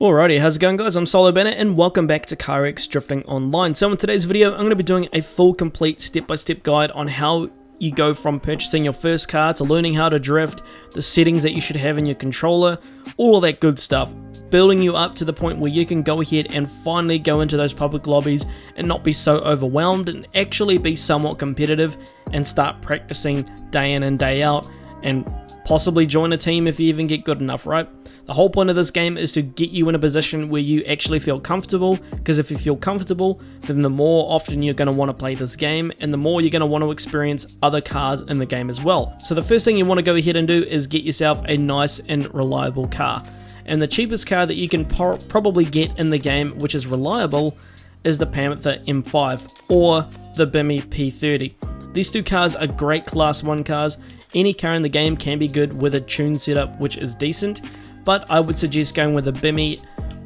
Alrighty, how's it going guys? I'm thesolobandit and welcome back to CarX Drifting Online. So in today's video, I'm going to be doing a full complete step-by-step guide on how you go from purchasing your first car to learning how to drift, the settings that you should have in your controller, all of that good stuff. Building you up to the point where you can go ahead and finally go into those public lobbies and not be so overwhelmed and actually be somewhat competitive and start practicing day in and day out and possibly join a team if you even get good enough, right? The whole point of this game is to get you in a position where you actually feel comfortable, because if you feel comfortable, then the more often you're going to want to play this game, and the more you're going to want to experience other cars in the game as well. So the first thing you want to go ahead and do is get yourself a nice and reliable car. And the cheapest car that you can probably get in the game, which is reliable, is the Panther M5 or the Bimmy P30. These two cars are great Class 1 cars. Any car in the game can be good with a tune setup which is decent, but I would suggest going with the Bimmy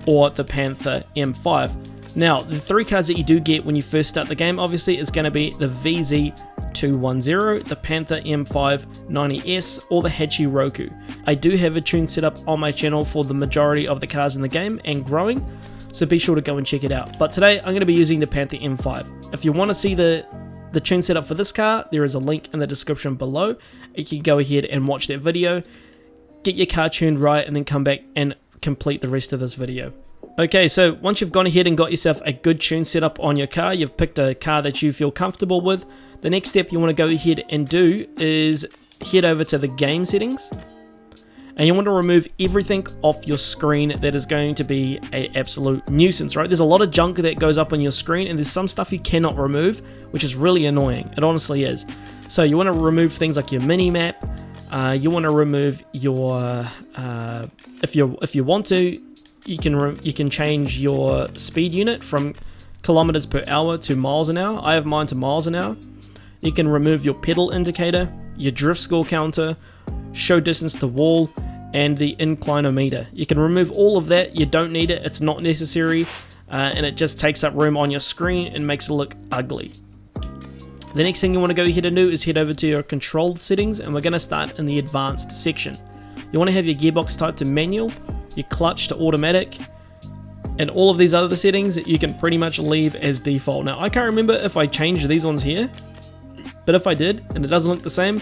or the Panther M5. Now, the three cars that you do get when you first start the game, obviously, is going to be the VZ210, the Panther M5 90S, or the Hachiroku. I do have a tune set up on my channel for the majority of the cars in the game and growing, so be sure to go and check it out. But today, I'm going to be using the Panther M5. If you want to see the tune setup for this car, there is a link in the description below. You can go ahead and watch that video, get your car tuned right, and then come back and complete the rest of this video. Okay, so once you've gone ahead and got yourself a good tune set up on your car, you've picked a car that you feel comfortable with, the next step you want to go ahead and do is head over to the game settings, and you want to remove everything off your screen that is going to be an absolute nuisance, right? There's a lot of junk that goes up on your screen, and there's some stuff you cannot remove, which is really annoying. It honestly is. So you want to remove things like your mini-map. You want to remove your, if you want to, you can change your speed unit from kilometers per hour to miles an hour. I have mine to miles an hour. You can remove your pedal indicator, your drift score counter, show distance to wall, and the inclinometer. You can remove all of that. You don't need it. It's not necessary, and it just takes up room on your screen and makes it look ugly. The next thing you want to go ahead and do is head over to your control settings, and we're going to start in the advanced section. You want to have your gearbox type to manual, your clutch to automatic, and all of these other settings that you can pretty much leave as default. Now, I can't remember if I changed these ones here, but if I did and it doesn't look the same,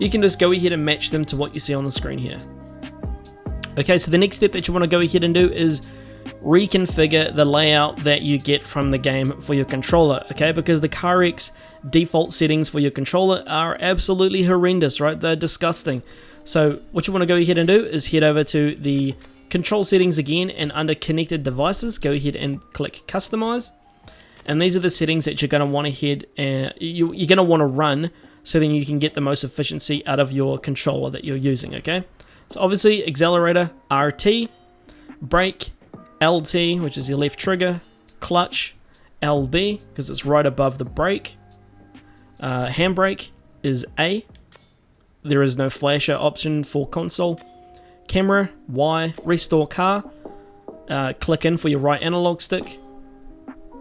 you can just go ahead and match them to what you see on the screen here. Okay, so the next step that you want to go ahead and do is reconfigure the layout that you get from the game for your controller, okay? Because the CarX default settings for your controller are absolutely horrendous, right? They're disgusting. So what you want to go ahead and do is head over to the control settings again, and under connected devices, go ahead and click customize. And these are the settings that you're going to want to you're going to want to run, so then you can get the most efficiency out of your controller that you're using, okay? So obviously, accelerator, RT, brake, LT, which is your left trigger, clutch, LB, because it's right above the brake, handbrake is A, there is no flasher option for console, camera, Y, restore car, click in for your right analog stick.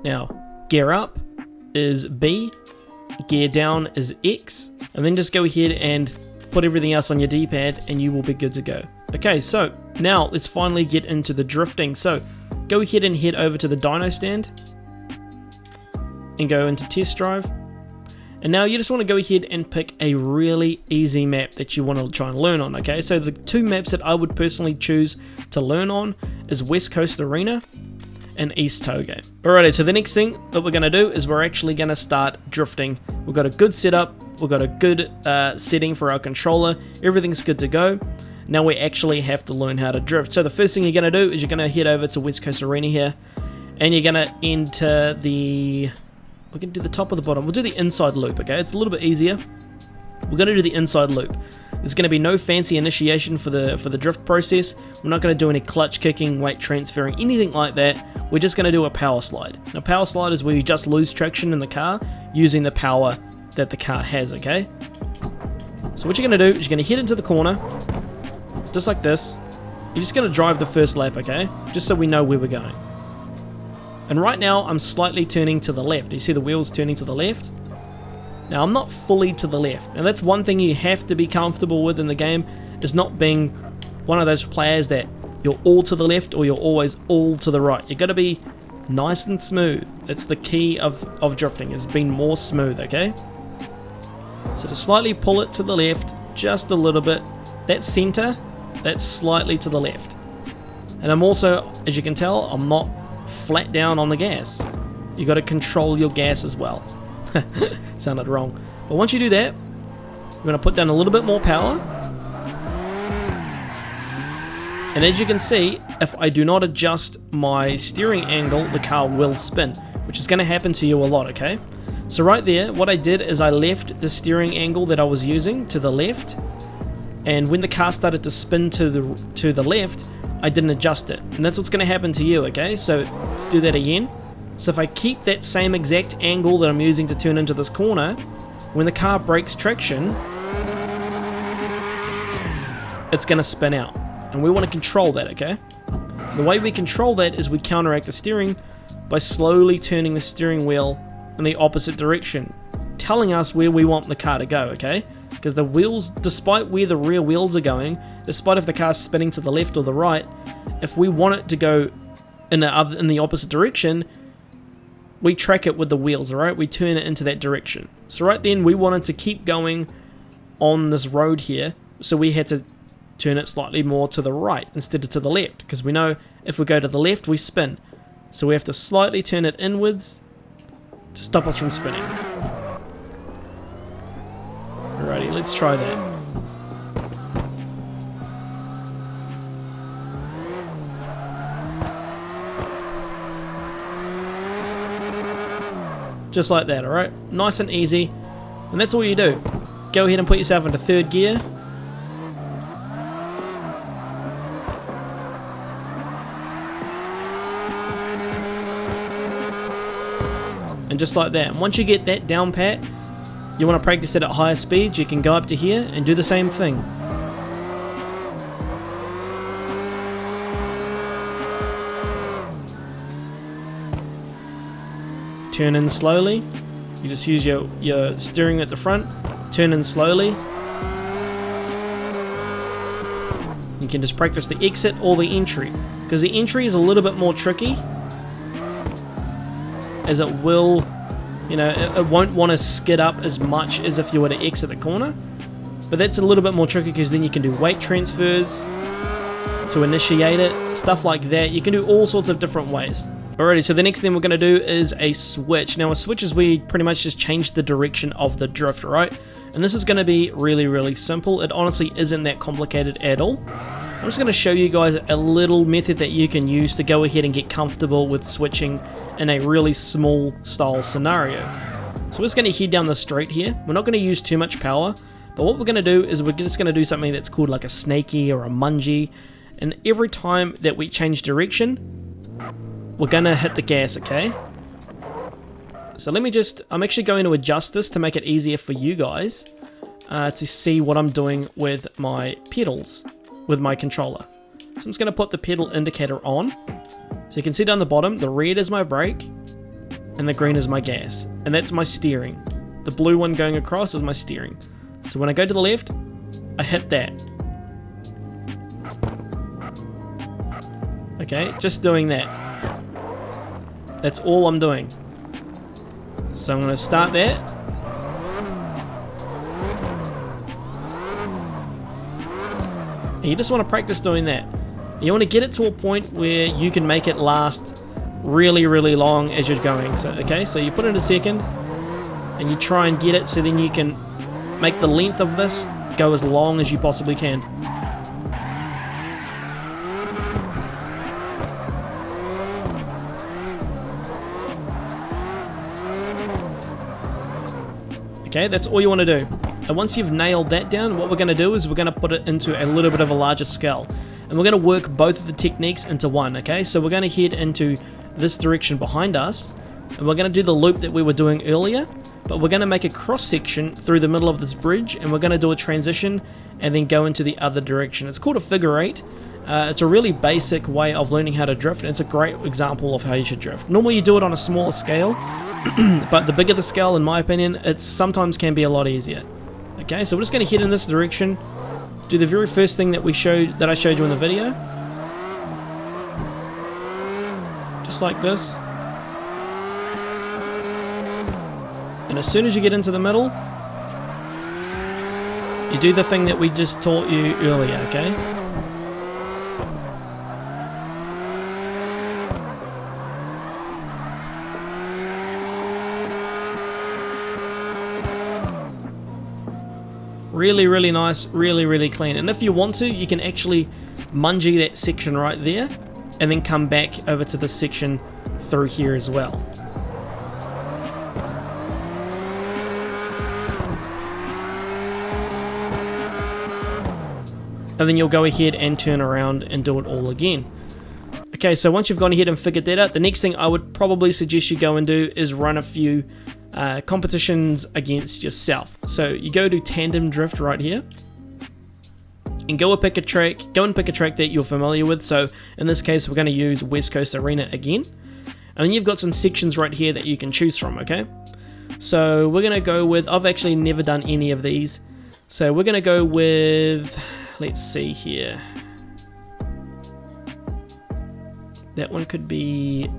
Now, gear up is B, gear down is X, and then just go ahead and put everything else on your D-pad and you will be good to go. Okay, so now let's finally get into the drifting. So go ahead and head over to the dyno stand and go into test drive. And now you just want to go ahead and pick a really easy map that you want to try and learn on, okay? So the two maps that I would personally choose to learn on is West Coast Arena and East Toge. Alrighty, so the next thing that we're going to do is we're actually going to start drifting. We've got a good setup, we've got a good setting for our controller, everything's good to go. Now we actually have to learn how to drift. So the first thing you're going to do is you're going to head over to West Coast Arena here, and you're going to enter the... We're going to do the top or the bottom. We'll do the inside loop, okay? It's a little bit easier. We're going to do the inside loop. There's going to be no fancy initiation for the drift process. We're not going to do any clutch kicking, weight transferring, anything like that. We're just going to do a power slide. Now, power slide is where you just lose traction in the car using the power that the car has, okay? So what you're going to do is you're going to head into the corner, just like this. You're just going to drive the first lap, okay? Just so we know where we're going. And right now, I'm slightly turning to the left. You see the wheels turning to the left? Now, I'm not fully to the left. Now, that's one thing you have to be comfortable with in the game, is not being one of those players that you're all to the left or you're always all to the right. You got to be nice and smooth. It's the key of drifting, is being more smooth, okay? So to slightly pull it to the left, just a little bit. That center, that's slightly to the left. And I'm also, as you can tell, I'm not flat down on the gas. You got to control your gas as well. Sounded wrong. But once you do that, you're going to put down a little bit more power. And as you can see, if I do not adjust my steering angle, the car will spin, which is going to happen to you a lot, okay? So right there, what I did is I left the steering angle that I was using to the left, and when the car started to spin to the left, I didn't adjust it. And that's what's going to happen to you, okay? So let's do that again. So if I keep that same exact angle that I'm using to turn into this corner, when the car breaks traction, it's going to spin out. And we want to control that, okay? The way we control that is we counteract the steering by slowly turning the steering wheel in the opposite direction, telling us where we want the car to go, okay? Because the wheels, despite where the rear wheels are going, despite if the car's spinning to the left or the right, if we want it to go in the opposite direction, we track it with the wheels, alright? We turn it into that direction. So right then, we wanted to keep going on this road here, so we had to turn it slightly more to the right instead of to the left, because we know if we go to the left we spin, so we have to slightly turn it inwards to stop us from spinning. Alrighty, let's try that. Just like that, alright? Nice and easy, and that's all you do. Go ahead and put yourself into third gear. And just like that. And once you get that down pat, you want to practice it at higher speeds, you can go up to here and do the same thing. Turn in slowly. You just use your steering at the front. Turn in slowly. You can just practice the exit or the entry, because the entry is a little bit more tricky, as it will, you know, it won't want to skid up as much as if you were to exit the corner. But that's a little bit more tricky, because then you can do weight transfers to initiate it, stuff like that. You can do all sorts of different ways. Alrighty, so the next thing we're going to do is a switch. Now a switch is where you pretty much just change the direction of the drift, right? And this is going to be really, really simple. It honestly isn't that complicated at all. I'm just going to show you guys a little method that you can use to go ahead and get comfortable with switching in a really small style scenario. So we're just going to head down the straight here. We're not going to use too much power, but what we're going to do is we're just going to do something that's called like a snaky or a mungy, and every time that we change direction, we're going to hit the gas, okay? So I'm actually going to adjust this to make it easier for you guys to see what I'm doing with my pedals, with my controller. So I'm just going to put the pedal indicator on. So you can see down the bottom, the red is my brake, and the green is my gas. And that's my steering. The blue one going across is my steering. So when I go to the left, I hit that. Okay, just doing that. That's all I'm doing. So I'm going to start that. And you just want to practice doing that. You want to get it to a point where you can make it last really, really long as you're going. So, okay, so you put it a second, and you try and get it so then you can make the length of this go as long as you possibly can. Okay, that's all you want to do. And once you've nailed that down, what we're going to do is we're going to put it into a little bit of a larger scale. And we're going to work both of the techniques into one, okay? So we're going to head into this direction behind us, and we're going to do the loop that we were doing earlier, but we're going to make a cross section through the middle of this bridge, and we're going to do a transition and then go into the other direction. It's called a figure eight. It's a really basic way of learning how to drift, and it's a great example of how you should drift. Normally you do it on a smaller scale, but the bigger the scale, in my opinion, it sometimes can be a lot easier. Okay, so we're just going to head in this direction, do the very first thing that I showed you in the video, just like this. And as soon as you get into the middle, you do the thing that we just taught you earlier, okay? Really, really nice, really, really clean. And if you want to, you can actually mungie that section right there and then come back over to this section through here as well. And then you'll go ahead and turn around and do it all again. Okay, so once you've gone ahead and figured that out, the next thing I would probably suggest you go and do is run a few competitions against yourself. So you go to tandem drift right here, and go and pick a track that you're familiar with. So in this case, we're going to use West Coast Arena again. And then you've got some sections right here that you can choose from, okay? So we're going to go with, I've actually never done any of these. So we're going to go with, let's see here. That one could be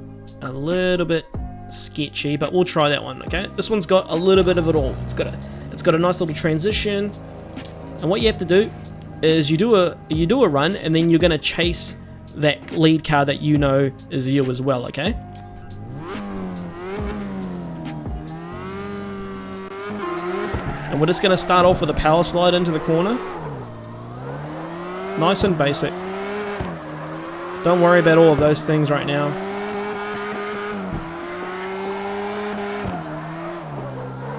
a little bit sketchy, but we'll try that one, okay? This one's got a little bit of it all. It's got a nice little transition. And what you have to do is you do a run, and then you're going to chase that lead car that you know is you as well, okay? And we're just going to start off with a power slide into the corner. Nice and basic. Don't worry about all of those things right now.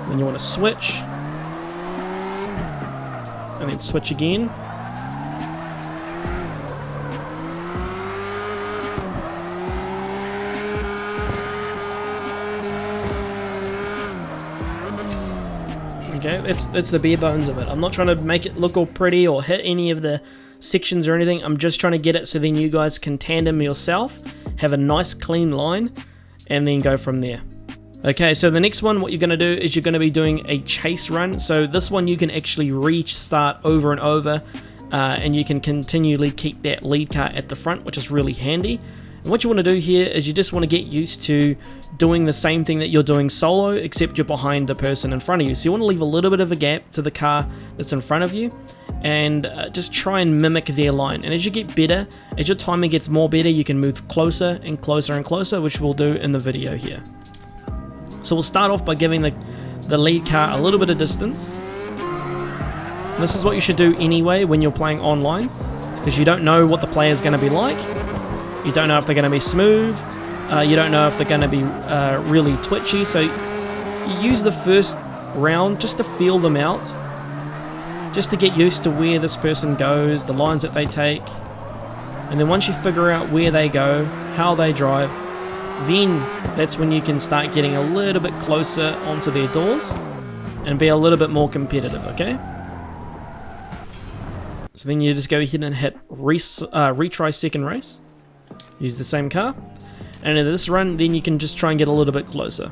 Then you want to switch. And then switch again. Okay, it's the bare bones of it. I'm not trying to make it look all pretty or hit any of the sections or anything. I'm just trying to get it so then you guys can tandem yourself, have a nice clean line, and then go from there. Okay, so the next one, what you're going to do is you're going to be doing a chase run. So this one you can actually restart over and over, and you can continually keep that lead car at the front, which is really handy. And what you want to do here is you just want to get used to doing the same thing that you're doing solo, except you're behind the person in front of you. So you want to leave a little bit of a gap to the car that's in front of you, and just try and mimic their line. And as you get better, as your timing gets more better, you can move closer and closer and closer, which we'll do in the video here. So we'll start off by giving the lead car a little bit of distance. This is what you should do anyway when you're playing online, because you don't know what the player is going to be like. You don't know if they're going to be smooth. You don't know if they're going to be really twitchy. So you use the first round just to feel them out, just to get used to where this person goes, the lines that they take. And then once you figure out where they go, how they drive, then that's when you can start getting a little bit closer onto their doors and be a little bit more competitive, okay? So then you just go ahead and hit retry second race. Use the same car. And in this run, then you can just try and get a little bit closer.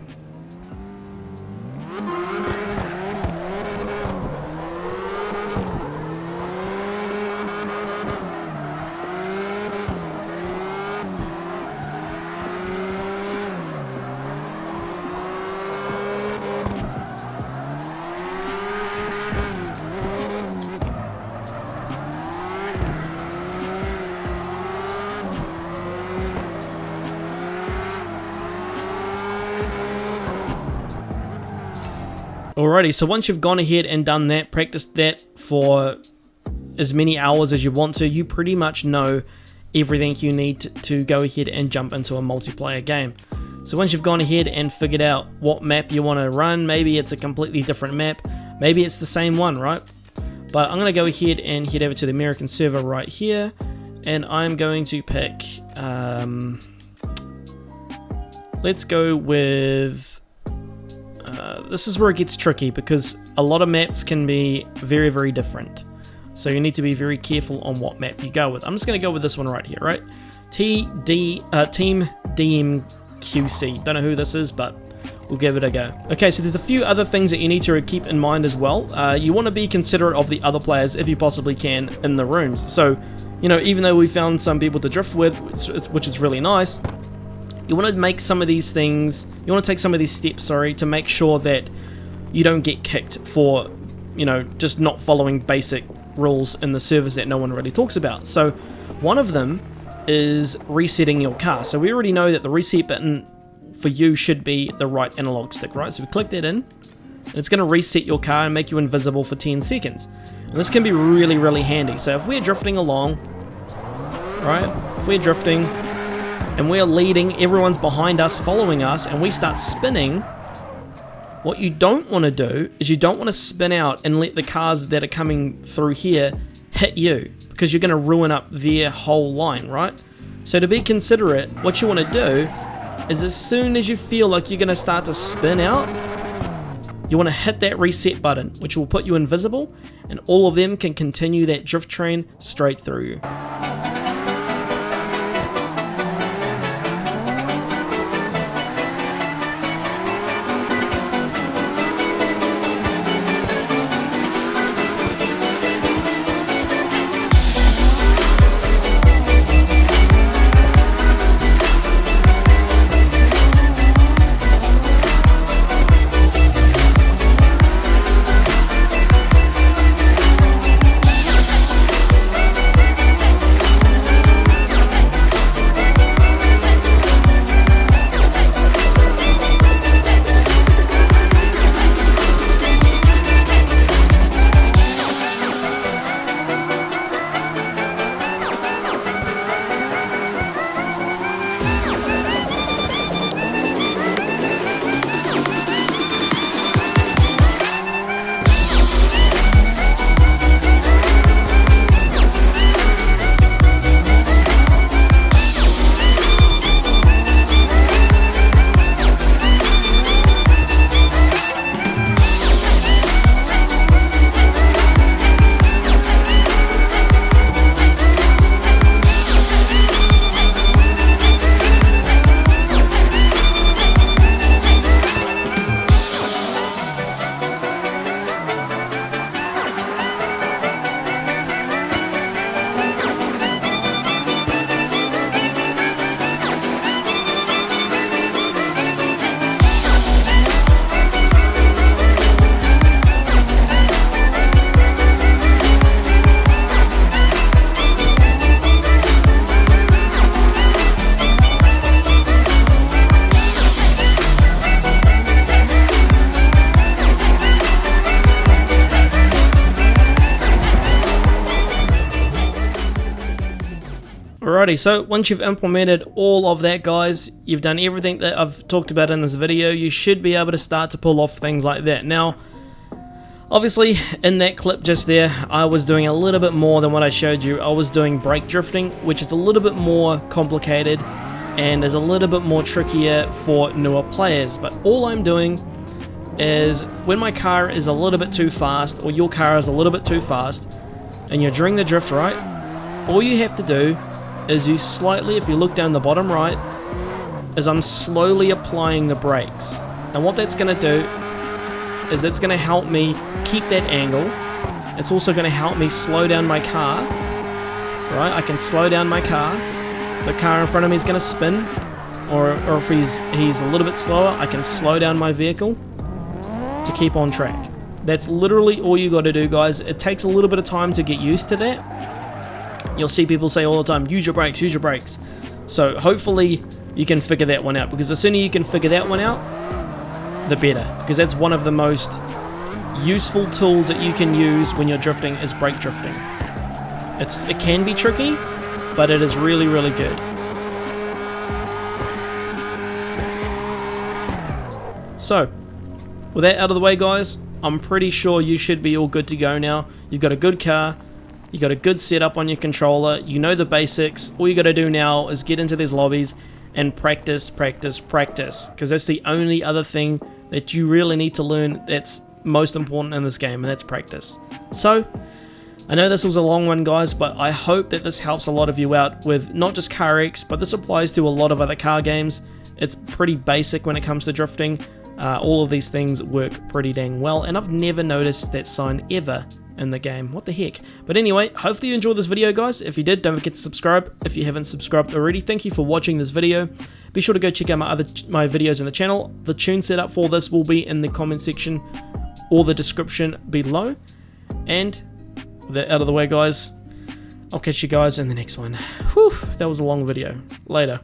Alrighty, so once you've gone ahead and done that, practiced that for as many hours as you want to, you pretty much know everything you need to go ahead and jump into a multiplayer game. So once you've gone ahead and figured out what map you want to run, maybe it's a completely different map, maybe it's the same one, right? But I'm going to go ahead and head over to the American server right here, and I'm going to pick, let's go with, this is where it gets tricky because a lot of maps can be very, very different. So you need to be very careful on what map you go with. I'm just going to go with this one right here, right? Team DMQC. Don't know who this is, but we'll give it a go. Okay, so there's a few other things that you need to keep in mind as well. You want to be considerate of the other players if you possibly can in the rooms. So, you know, even though we found some people to drift with, which is really nice, you want to make some of these things, you want to take some of these steps, sorry, to make sure that you don't get kicked for, you know, just not following basic rules in the servers that no one really talks about. So one of them is resetting your car. So we already know that the reset button for you should be the right analog stick, right? So we click that in, and it's going to reset your car and make you invisible for 10 seconds. And this can be really, really handy. So if we're drifting along, right, if we're drifting and we're leading, everyone's behind us, following us, and we start spinning, what you don't want to do is you don't want to spin out and let the cars that are coming through here hit you, because you're going to ruin up their whole line, right? So to be considerate, what you want to do is as soon as you feel like you're going to start to spin out, you want to hit that reset button, which will put you invisible, and all of them can continue that drift train straight through you. Alrighty, so once you've implemented all of that, guys, you've done everything that I've talked about in this video, you should be able to start to pull off things like that. Now, obviously, in that clip just there, I was doing a little bit more than what I showed you. I was doing brake drifting, which is a little bit more complicated and is a little bit more trickier for newer players. But all I'm doing is when my car is a little bit too fast, or your car is a little bit too fast, and you're during the drift, right, all you have to do is you slightly, if you look down the bottom right, is I'm slowly applying the brakes. And what that's going to do is it's going to help me keep that angle. It's also going to help me slow down my car. Right, I can slow down my car. If the car in front of me is going to spin, or if he's a little bit slower, I can slow down my vehicle to keep on track. That's literally all you got to do, guys. It takes a little bit of time to get used to that. You'll see people say all the time, use your brakes, use your brakes. So hopefully you can figure that one out, because the sooner you can figure that one out, the better, because that's one of the most useful tools that you can use when you're drifting is brake drifting. It can be tricky, but it is really, really good. So, with that out of the way, guys, I'm pretty sure you should be all good to go now. You've got a good car, you got a good setup on your controller, you know the basics. All you got to do now is get into these lobbies and practice, practice, practice, because that's the only other thing that you really need to learn that's most important in this game, and that's practice. So, I know this was a long one, guys, but I hope that this helps a lot of you out with not just CarX, but this applies to a lot of other car games. It's pretty basic when it comes to drifting. All of these things work pretty dang well, and I've never noticed that sign ever in the game. What the heck? But anyway, hopefully you enjoyed this video, guys. If you did, don't forget to subscribe. If you haven't subscribed already, thank you for watching this video. Be sure to go check out my videos on the channel. The tune setup for this will be in the comment section or the description below. And with that out of the way, guys, I'll catch you guys in the next one. Whew, that was a long video. Later.